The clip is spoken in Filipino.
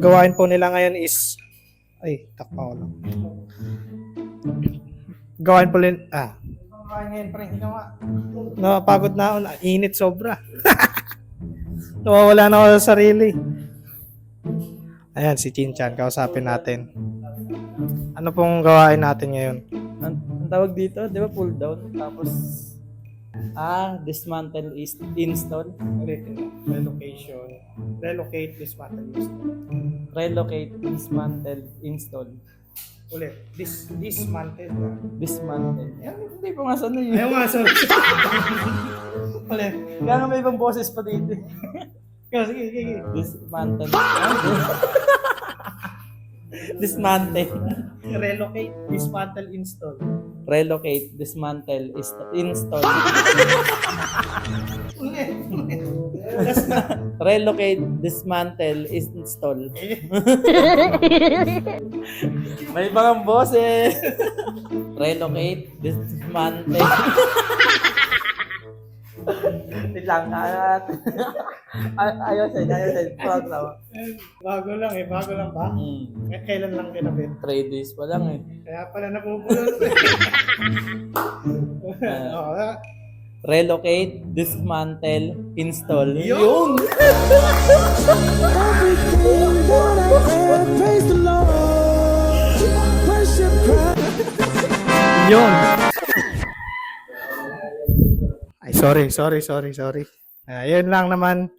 gawain po nila ngayon is ay, takpa ko lang. Gawain po nila gawain ngayon pre, ginawa. Napagod na ako, init sobra. Nawawala na ako sa sarili. Ayan, si Chinchan, kausapin natin. Ano pong gawain natin ngayon? Ang tawag dito, di ba pull down? Tapos, dismantle is install. Ulitin. Relocation. Relocate, dismantle, install. Relocate, dismantle, install. Ulit. Dismantle. Dismantle. Yan, hindi pa nga sana yun. Ayaw nga, sorry. Ulit. Kaya nga may ibang boses pa dito. Sige, sige. Dismantle. Dismantle. Relocate, dismantle, install. Relocate, dismantle, install. Ulit. Relocate, dismantle, install. May ibang boses. Relocate, dismantle. Lang at ayos. Proud na ako. Bago lang ba? Kailan lang kinabit? 3 days pa lang eh. Kaya pala napupulot. Oo. Relocate, dismantle, install. Yun! Yun! Ay, sorry. Ayun lang naman.